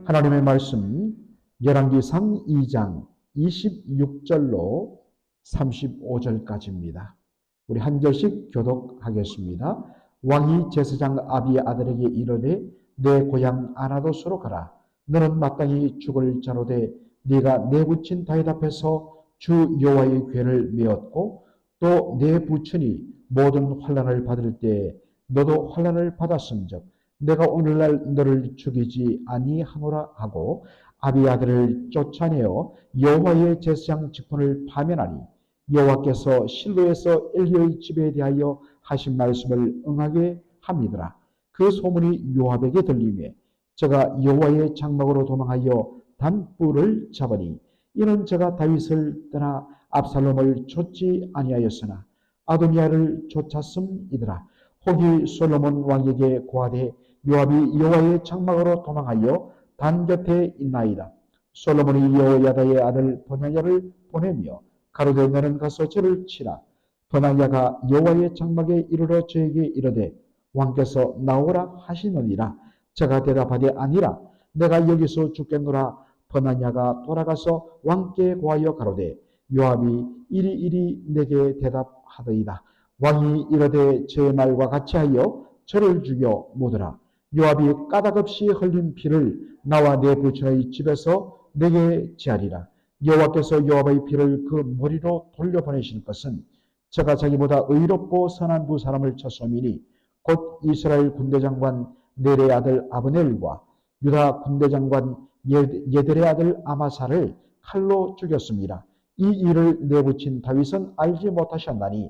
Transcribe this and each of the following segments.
하나님의 말씀 열왕기상 2장 26절로 35절까지입니다. 우리 한 절씩 교독하겠습니다. 왕이 제사장 아비의 아들에게 이르되 내 고향 아나도스로 가라. 너는 마땅히 죽을 자로되 네가 내 부친 다윗 앞에서 주 여호와의 궤를 메었고 또 내 부친이 모든 환난을 받을 때에 너도 환난을 받았은즉 내가 오늘날 너를 죽이지 아니하노라 하고 아비의 아들을 쫓아내어 여호와의 제사장 직분을 파면하니 여호와께서 실로에서 엘리의 집에 대하여 하신 말씀을 응하게 함이더라. 그 소문이 요압에게 들리매 저가 여호와의 장막으로 도망하여 단불을 잡으니 이는 저가 다윗을 떠나 압살롬을 쫓지 아니하였으나 아도니아를 쫓았음이더라. 혹이 솔로몬 왕에게 고하되 요압이 여호와의 장막으로 도망하여 단 곁에 있나이다. 솔로몬이 여호야다의 아들 버나야를 보내며 가로되 너는 가서 저를 치라. 버나야가 여호와의 장막에 이르러 저에게 이르되 왕께서 나오라 하시느니라. 저가 대답하되 아니라 내가 여기서 죽겠노라. 버나야가 돌아가서 왕께 고하여 가로되 요압이 이리 내게 대답하더이다. 왕이 이르되 제 말과 같이 하여 저를 죽여 모으라. 요압이 까닭없이 흘린 피를 나와 내 부친의 집에서 내게 제하리라. 여호와께서 요압의 피를 그 머리로 돌려보내실 것은 저가 자기보다 의롭고 선한 두 사람을 쳤음이니 곧 이스라엘 군대장관 넬의 아들 아브넬과 유다 군대장관 예델의 아들 아마사를 칼로 죽였습니다. 이 일을 내붙인 다윗은 알지 못하셨나니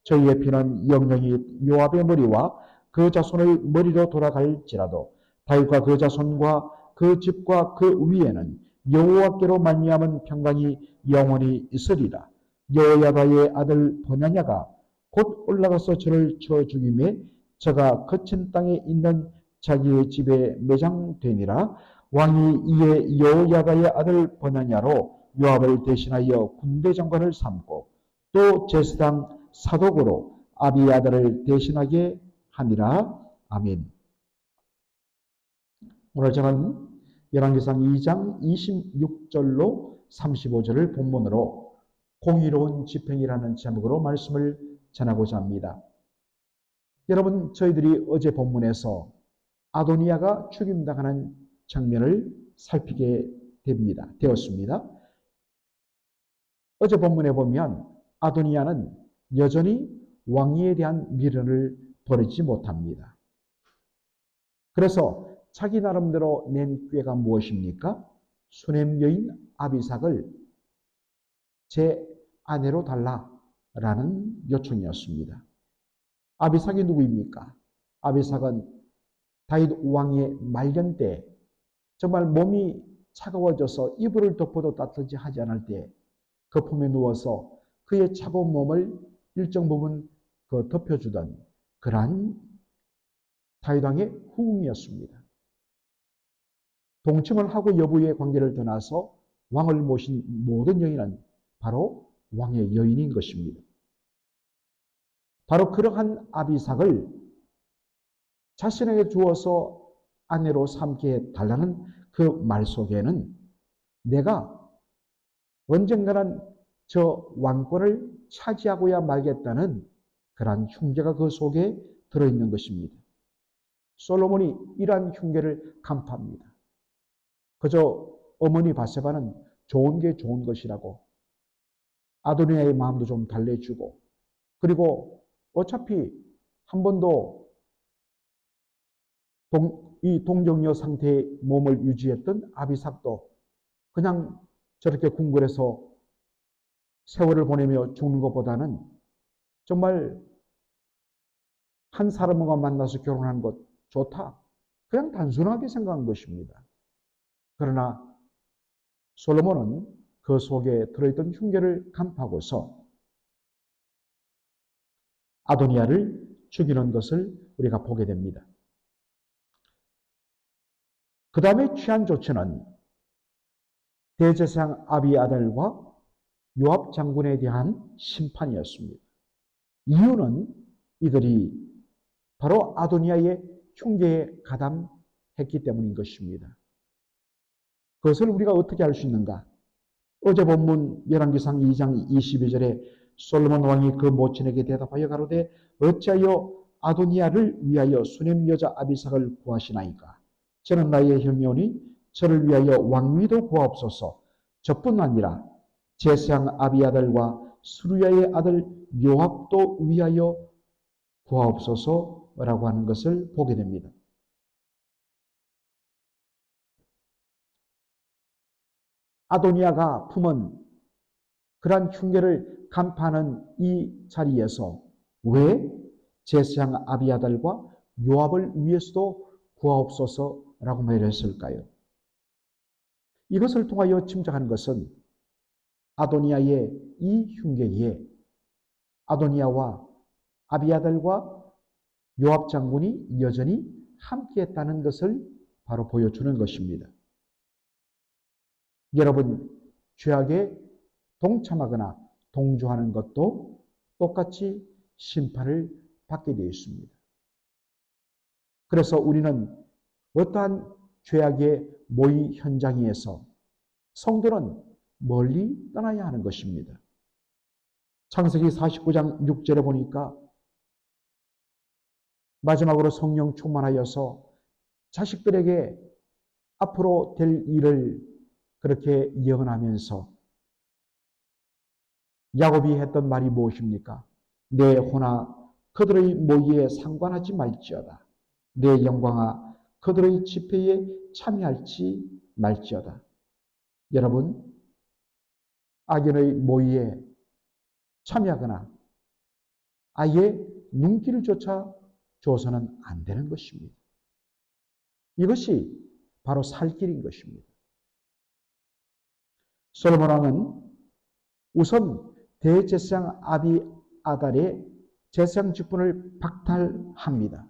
저희의 피는 영영이 요압의 머리와 그 자손의 머리로 돌아갈지라도 다윗과 그 자손과 그 집과 그 위에는 여호와께로 말미암은 평강이 영원히 있으리라. 여호야다의 아들 버나냐가 곧 올라가서 저를 쳐 죽임에 저가 거친 땅에 있는 자기의 집에 매장되니라. 왕이 이에 여호야다의 아들 버나냐로 요압을 대신하여 군대 장관을 삼고 또 제사장 사독으로 아비의 아들을 대신하게 하니라. 아멘. 오늘 저는 열왕기상 2장 26절로 35절을 본문으로 공의로운 집행이라는 제목으로 말씀을 전하고자 합니다. 여러분, 저희들이 어제 본문에서 아도니아가 죽임당하는 장면을 살피게 되었습니다. 어제 본문에 보면 아도니아는 여전히 왕위에 대한 미련을 버리지 못합니다. 그래서 자기 나름대로 낸 꾀가 무엇입니까? 수냄 여인 아비삭을 제 아내로 달라라는 요청이었습니다. 아비삭이 누구입니까? 아비삭은 다윗 왕의 말년 때 정말 몸이 차가워져서 이불을 덮어도 따뜻하지 하지 않을 때 그 품에 누워서 그의 차가운 몸을 일정 부분 덮여주던 그러한 다윗 왕의 후궁이었습니다. 동침을 하고 여부의 관계를 떠나서 왕을 모신 모든 여인은 바로 왕의 여인인 것입니다. 바로 그러한 아비삭을 자신에게 주어서 아내로 삼게 해달라는 그 말 속에는 내가 언젠가는 저 왕권을 차지하고야 말겠다는 그러한 흉계가 그 속에 들어있는 것입니다. 솔로몬이 이러한 흉계를 간파합니다. 그저 어머니 바세바는 좋은 게 좋은 것이라고 아도니아의 마음도 좀 달래주고 그리고 어차피 한 번도 이 동정녀 상태의 몸을 유지했던 아비삭도 그냥 저렇게 궁궐에서 세월을 보내며 죽는 것보다는 정말 한 사람과 만나서 결혼하는 것 좋다. 그냥 단순하게 생각한 것입니다. 그러나 솔로몬은 그 속에 들어있던 흉계를 간파하고서 아도니아를 죽이는 것을 우리가 보게 됩니다. 그 다음에 취한 조치는 대제사장 아비의 아들과 요압 장군에 대한 심판이었습니다. 이유는 이들이 바로 아도니아의 흉계에 가담했기 때문인 것입니다. 그것을 우리가 어떻게 알 수 있는가? 어제 본문 열왕기상 2장 22절에 솔로몬 왕이 그 모친에게 대답하여 가로되 어찌하여 아도니아를 위하여 수넴 여자 아비삭을 구하시나이까? 저는 나의 형이오니 저를 위하여 왕위도 구하옵소서. 저뿐 아니라 제사장 아비아달과 수르야의 아들 요압도 위하여 구하옵소서라고 하는 것을 보게 됩니다. 아도니아가 품은 그러한 흉계를 간파하는 이 자리에서 왜 제사장 아비아달과 요압을 위해서도 구하옵소서라고 말했을까요? 이것을 통하여 짐작하는 것은 아도니아의 이 흉계에 아도니아와 아비아달과 요압 장군이 여전히 함께했다는 것을 바로 보여주는 것입니다. 여러분, 죄악에 동참하거나 동조하는 것도 똑같이 심판을 받게 되어 있습니다. 그래서 우리는 어떠한 죄악의 모의 현장에서 성도는 멀리 떠나야 하는 것입니다. 창세기 49장 6절에 보니까 마지막으로 성령 충만하여서 자식들에게 앞으로 될 일을 그렇게 예언하면서 야곱이 했던 말이 무엇입니까? 내 혼아 그들의 모의에 상관하지 말지어다. 내 영광아 그들의 집회에 참여할지 말지어다. 여러분, 악인의 모의에 참여하거나 아예 눈길을 조차 줘서는 안 되는 것입니다. 이것이 바로 살 길인 것입니다. 솔로몬 왕은 우선 대제사장 아비아달의 제사장 직분을 박탈합니다.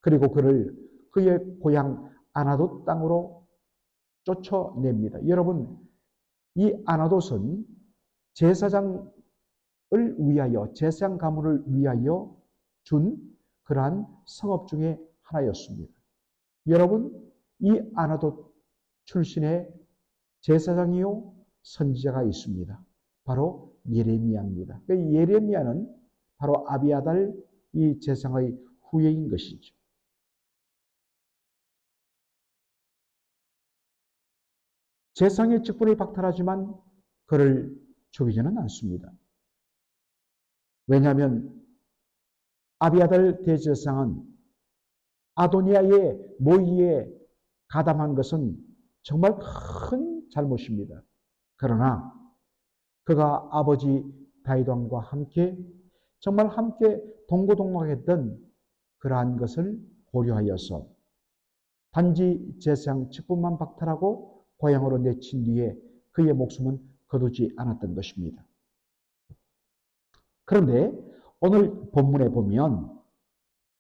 그리고 그를 그의 고향 아나돗 땅으로 쫓아냅니다. 여러분, 이 아나돗은 제사장을 위하여, 제사장 가문을 위하여 준 그러한 성읍 중에 하나였습니다. 여러분, 이 아나돗 출신의 제사장이요 선지자가 있습니다. 바로 예레미야입니다. 예레미야는 바로 아비아달 이 제사장의 후예인 것이죠. 제사장의 직분을 박탈하지만 그를 죽이지는 않습니다. 왜냐하면 아비아달 대제사장은 아도니아의 모의에 가담한 것은 정말 큰 잘못입니다. 그러나 그가 아버지 다윗 왕과 함께 정말 함께 동고동락했던 그러한 것을 고려하여서 단지 제사장 직분만 박탈하고 고향으로 내친 뒤에 그의 목숨은 거두지 않았던 것입니다. 그런데 오늘 본문에 보면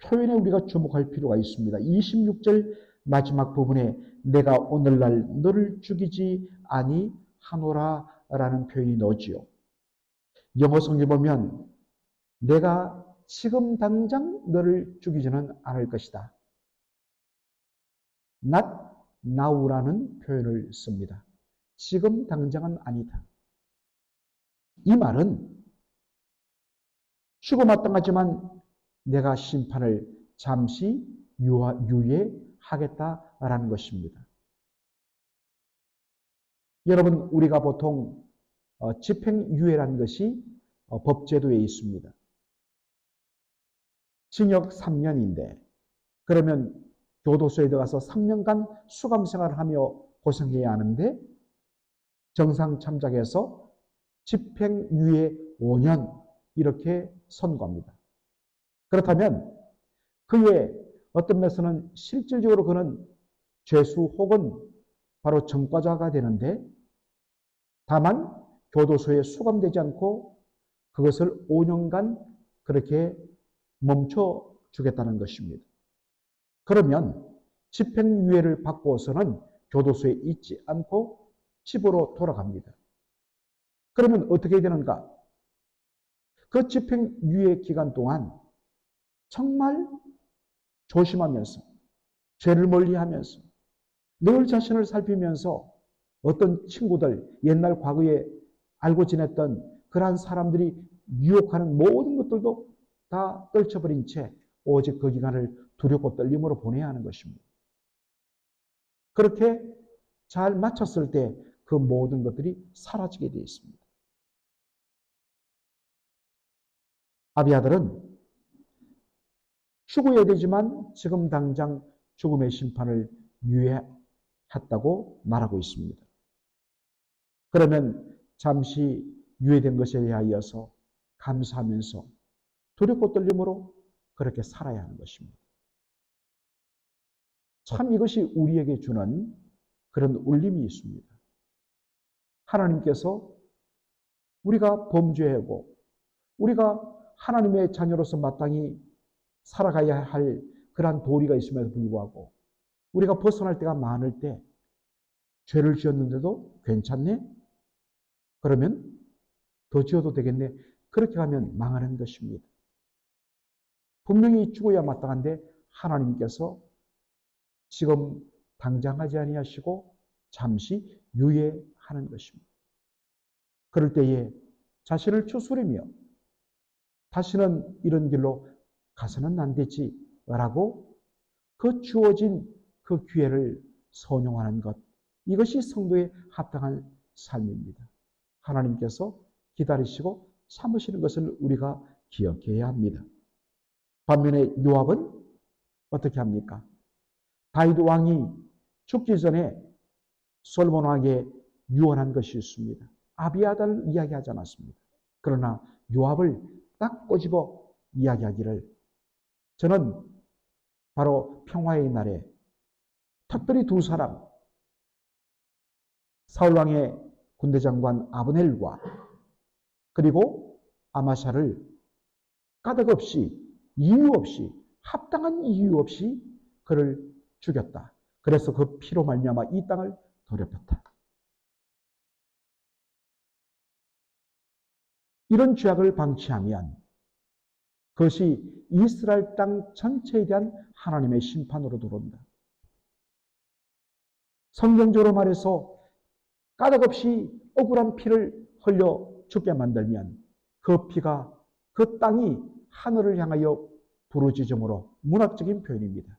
표현에 우리가 주목할 필요가 있습니다. 26절 마지막 부분에 내가 오늘날 너를 죽이지 아니하노라 라는 표현이 나오지요. 영어 성경에 보면 내가 지금 당장 너를 죽이지는 않을 것이다. not now라는 표현을 씁니다. 지금 당장은 아니다. 이 말은 죽어 마땅하지만 내가 심판을 잠시 유예하겠다라는 것입니다. 여러분, 우리가 보통 집행유예라는 것이 법제도에 있습니다. 징역 3년인데 그러면 교도소에 들어가서 3년간 수감생활을 하며 고생해야 하는데 정상 참작해서 집행유예 5년 이렇게 선고합니다. 그렇다면 그의 어떤 면에서는 실질적으로 그는 죄수 혹은 바로 전과자가 되는데 다만 교도소에 수감되지 않고 그것을 5년간 그렇게 멈춰 주겠다는 것입니다. 그러면 집행유예를 받고서는 교도소에 있지 않고 집으로 돌아갑니다. 그러면 어떻게 되는가? 그 집행유예 기간 동안 정말 조심하면서 죄를 멀리하면서 늘 자신을 살피면서 어떤 친구들, 옛날 과거에 알고 지냈던 그러한 사람들이 유혹하는 모든 것들도 다 떨쳐버린 채 오직 그 기간을 두렵고 떨림으로 보내야 하는 것입니다. 그렇게 잘 마쳤을 때 그 모든 것들이 사라지게 되어 있습니다. 아비아들은 죽어야 되지만 지금 당장 죽음의 심판을 유예했다고 말하고 있습니다. 그러면 잠시 유예된 것에 대하여서 감사하면서 두렵고 떨림으로 그렇게 살아야 하는 것입니다. 참 이것이 우리에게 주는 그런 울림이 있습니다. 하나님께서 우리가 범죄하고 우리가 하나님의 자녀로서 마땅히 살아가야 할 그러한 도리가 있음에도 불구하고 우리가 벗어날 때가 많을 때 죄를 지었는데도 괜찮네? 그러면 더 지어도 되겠네? 그렇게 하면 망하는 것입니다. 분명히 죽어야 마땅한데 하나님께서 지금 당장 하지 아니하시고 잠시 유예하는 것입니다. 그럴 때에 자신을 추스리며 다시는 이런 길로 가서는 안 되지 라고 그 주어진 그 기회를 선용하는 것, 이것이 성도의 합당한 삶입니다. 하나님께서 기다리시고 참으시는 것을 우리가 기억해야 합니다. 반면에 요압은 어떻게 합니까? 다윗 왕이 죽기 전에 솔로몬 왕에게 유언한 것이 있습니다. 아비아달을 이야기하지 않았습니다. 그러나 요압을 딱 꼬집어 이야기하기를, 저는 바로 평화의 날에 특별히 두 사람, 사울왕의 군대장관 아브넬과 그리고 아마샤를 까닭 없이, 이유 없이, 합당한 이유 없이 그를 죽였다. 그래서 그 피로 말미암아 이 땅을 더럽혔다. 이런 죄악을 방치하면 그것이 이스라엘 땅 전체에 대한 하나님의 심판으로 들어온다. 성경적으로 말해서 까닭 없이 억울한 피를 흘려 죽게 만들면 그 피가, 그 땅이 하늘을 향하여 부르짖음으로, 문학적인 표현입니다.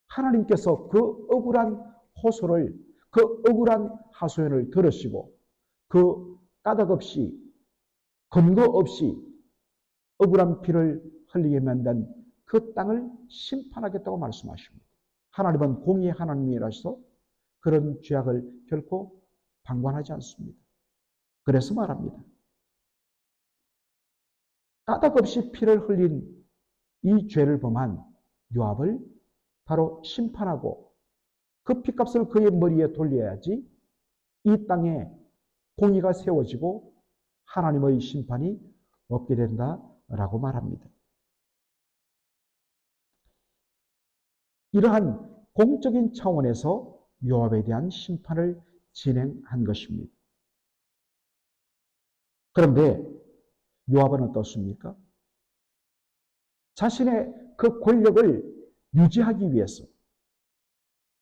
하나님께서 그 억울한 호소를, 그 억울한 하소연을 들으시고 그 까닭 없이, 근거 없이 억울한 피를 흘리게 만든 그 땅을 심판하겠다고 말씀하십니다. 하나님은 공의의 하나님이라서 그런 죄악을 결코 방관하지 않습니다. 그래서 말합니다. 까닭 없이 피를 흘린 이 죄를 범한 요압을 바로 심판하고 그 피값을 그의 머리에 돌려야지 이 땅에 공의가 세워지고 하나님의 심판이 없게 된다라고 말합니다. 이러한 공적인 차원에서 요압에 대한 심판을 진행한 것입니다. 그런데 요압은 어떻습니까? 자신의 그 권력을 유지하기 위해서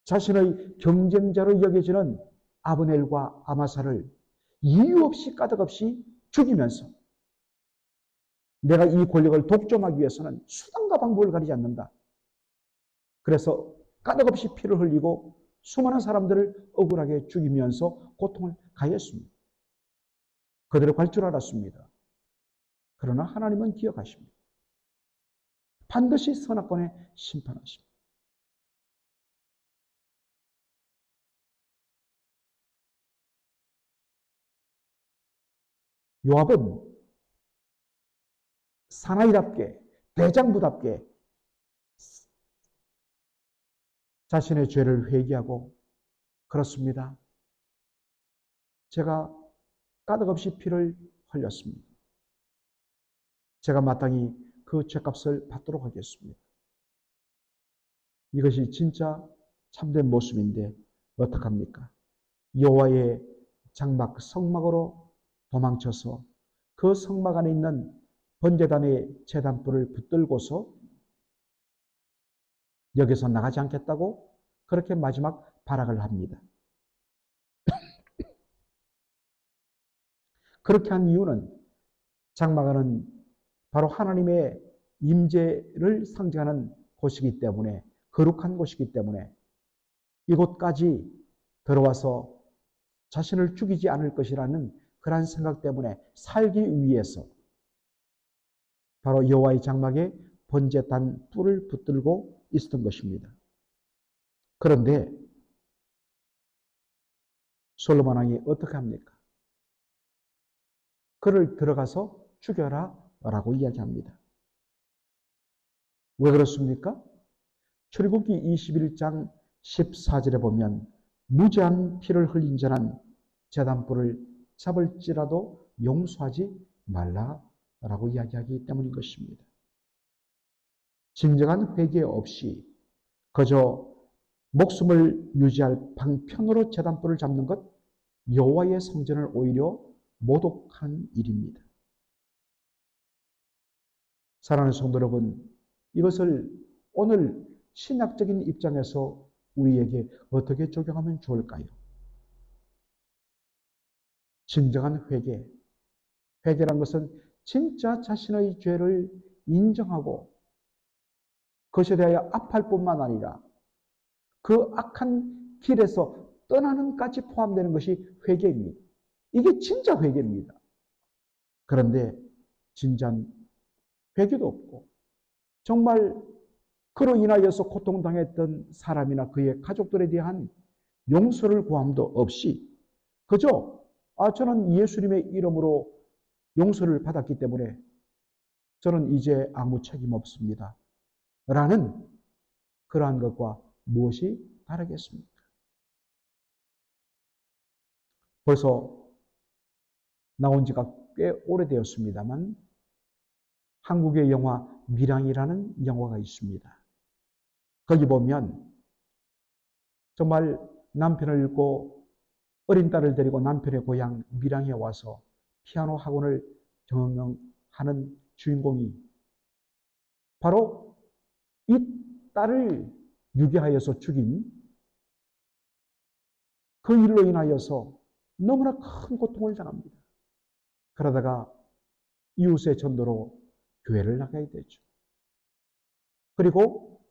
자신의 경쟁자로 여겨지는 아브넬과 아마사를 이유 없이 까닭 없이 죽이면서 내가 이 권력을 독점하기 위해서는 수단과 방법을 가리지 않는다. 그래서 까닭 없이 피를 흘리고 수많은 사람들을 억울하게 죽이면서 고통을 가했습니다. 그들을 갈 줄 알았습니다. 그러나 하나님은 기억하십니다. 반드시 선악권에 심판하십니다. 요압은 사나이답게, 대장부답게 자신의 죄를 회개하고, 그렇습니다. 제가 까닭 없이 피를 흘렸습니다. 제가 마땅히 그 죄값을 받도록 하겠습니다. 이것이 진짜 참된 모습인데 어떡합니까? 여호와의 장막 성막으로 도망쳐서 그 성막 안에 있는 번제단의 제단불을 붙들고서 여기서 나가지 않겠다고 그렇게 마지막 발악을 합니다. 그렇게 한 이유는 장막은 바로 하나님의 임재를 상징하는 곳이기 때문에, 거룩한 곳이기 때문에 이곳까지 들어와서 자신을 죽이지 않을 것이라는 그러한 생각 때문에 살기 위해서 바로 여호와의 장막에 번제단 뿔을 붙들고 있었던 것입니다. 그런데 솔로몬 왕이 어떻게 합니까? 그를 들어가서 죽여라 라고 이야기합니다. 왜 그렇습니까? 출애굽기 21장 14절에 보면 무죄한 피를 흘린 자는 제단불을 잡을지라도 용서하지 말라라고 이야기하기 때문인 것입니다. 진정한 회개 없이 그저 목숨을 유지할 방편으로 제단불을 잡는 것, 여호와의 성전을 오히려 모독한 일입니다. 사랑하는 성도 여러분, 이것을 오늘 신학적인 입장에서 우리에게 어떻게 적용하면 좋을까요? 진정한 회개. 회개란 것은 진짜 자신의 죄를 인정하고 그것에 대하여 아파할 뿐만 아니라 그 악한 길에서 떠나는까지 포함되는 것이 회개입니다. 이게 진짜 회개입니다. 그런데 진짠 회개도 없고 정말 그로 인하여서 고통당했던 사람이나 그의 가족들에 대한 용서를 구함도 없이 그저 저는 예수님의 이름으로 용서를 받았기 때문에 저는 이제 아무 책임 없습니다. 라는 그러한 것과 무엇이 다르겠습니까? 벌써 나온 지가 꽤 오래되었습니다만 한국의 영화 밀양이라는 영화가 있습니다. 거기 보면 정말 남편을 잃고 어린 딸을 데리고 남편의 고향 밀양에 와서 피아노 학원을 경영하는 주인공이 바로 이 딸을 유괴하여서 죽인 그 일로 인하여서 너무나 큰 고통을 당합니다. 그러다가 이웃의 전도로 교회를 나가야 되죠. 그리고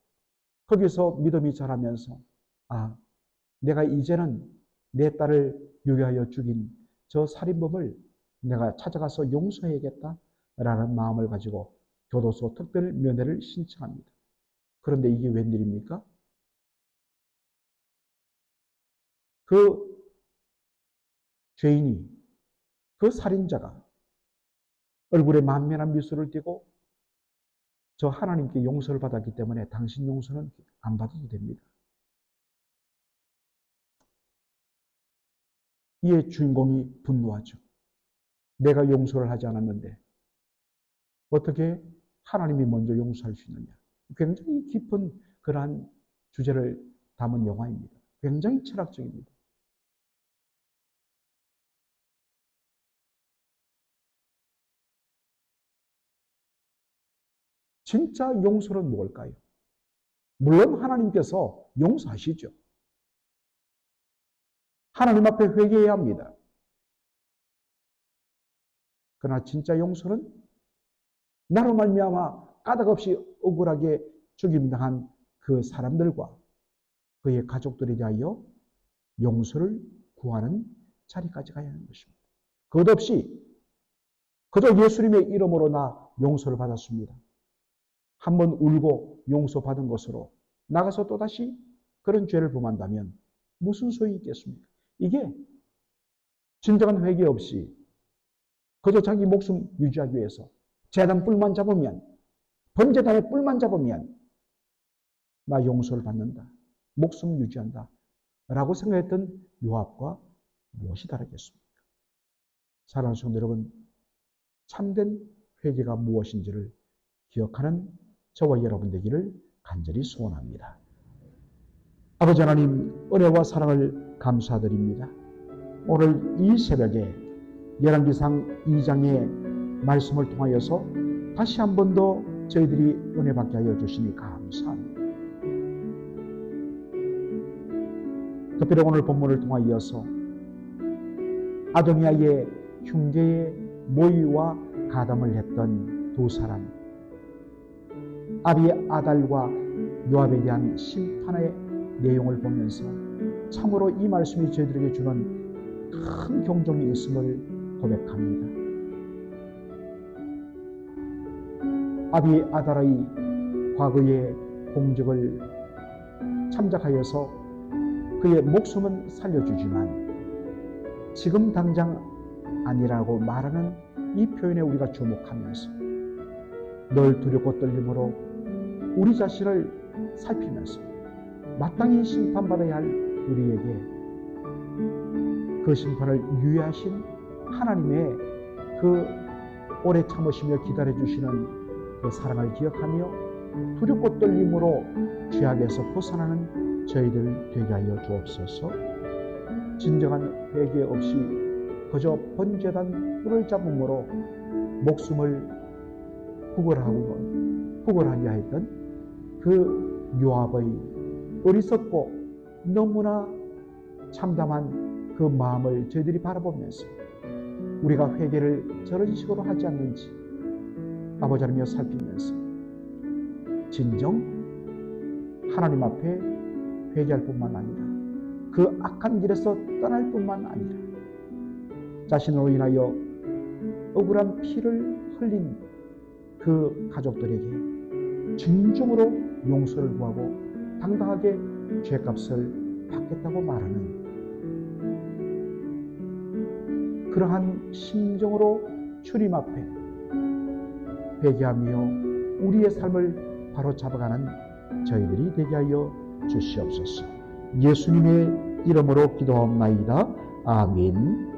거기서 믿음이 자라면서 내가 이제는 내 딸을 유괴하여 죽인 저 살인범을 내가 찾아가서 용서해야겠다라는 마음을 가지고 교도소 특별 면회를 신청합니다. 그런데 이게 웬일입니까? 그 죄인이, 그 살인자가 얼굴에 만면한 미소를 띠고 저 하나님께 용서를 받았기 때문에 당신 용서는 안 받아도 됩니다. 이에 주인공이 분노하죠. 내가 용서를 하지 않았는데 어떻게 하나님이 먼저 용서할 수 있느냐. 굉장히 깊은 그러한 주제를 담은 영화입니다. 굉장히 철학적입니다. 진짜 용서는 무엇일까요? 물론 하나님께서 용서하시죠. 하나님 앞에 회개해야 합니다. 그러나 진짜 용서는 나로 말미암아 까닭없이 억울하게 죽임당한 그 사람들과 그의 가족들에 대하여 용서를 구하는 자리까지 가야 하는 것입니다. 그것없이 그저 예수님의 이름으로 나 용서를 받았습니다. 한번 울고 용서받은 것으로 나가서 또다시 그런 죄를 범한다면 무슨 소용이 있겠습니까? 이게 진정한 회개 없이 그저 자기 목숨 유지하기 위해서 제단 뿔만 잡으면, 번제단의 뿔만 잡으면 나 용서를 받는다, 목숨 유지한다 라고 생각했던 요압과 무엇이 다르겠습니까? 사랑하는 성도 여러분, 참된 회개가 무엇인지를 기억하는 저와 여러분 되기를 간절히 소원합니다. 아버지 하나님, 은혜와 사랑을 감사드립니다. 오늘 이 새벽에 열왕기상 2장의 말씀을 통하여서 다시 한 번 더 저희들이 은혜 받게 하여 주시니 감사합니다. 특별히 오늘 본문을 통하여서 아도니아의 흉계의 모의와 가담을 했던 두 사람, 아비아달과 요압에 대한 심판의 내용을 보면서 참으로 이 말씀이 저희들에게 주는 큰 경종이 있음을 고백합니다. 아비아달의 과거의 공적을 참작하여서 그의 목숨은 살려주지만 지금 당장 아니라고 말하는 이 표현에 우리가 주목하면서 늘 두렵고 떨림으로 우리 자신을 살피면서 마땅히 심판받아야 할 우리에게 그 심판을 유예하신 하나님의 그 오래 참으시며 기다려주시는 그 사랑을 기억하며 두렵고 떨림으로 죄악에서 벗어나는 저희들 되게 하여 주옵소서. 진정한 회개 없이 그저 번제단 뿔을 잡음으로 목숨을 구걸하려 했던 그 요압의 어리석고 너무나 참담한 그 마음을 저희들이 바라보면서 우리가 회개를 저런 식으로 하지 않는지 아버지 하나님여 살피면서 진정 하나님 앞에 회개할 뿐만 아니라 그 악한 길에서 떠날 뿐만 아니라 자신으로 인하여 억울한 피를 흘린 그 가족들에게 진정으로 용서를 구하고 당당하게 죄값을 받겠다고 말하는 그러한 심정으로 주님 앞에 회개하며 우리의 삶을 바로 잡아가는 저희들이 되게 하여 주시옵소서. 예수님의 이름으로 기도하옵나이다. 아멘.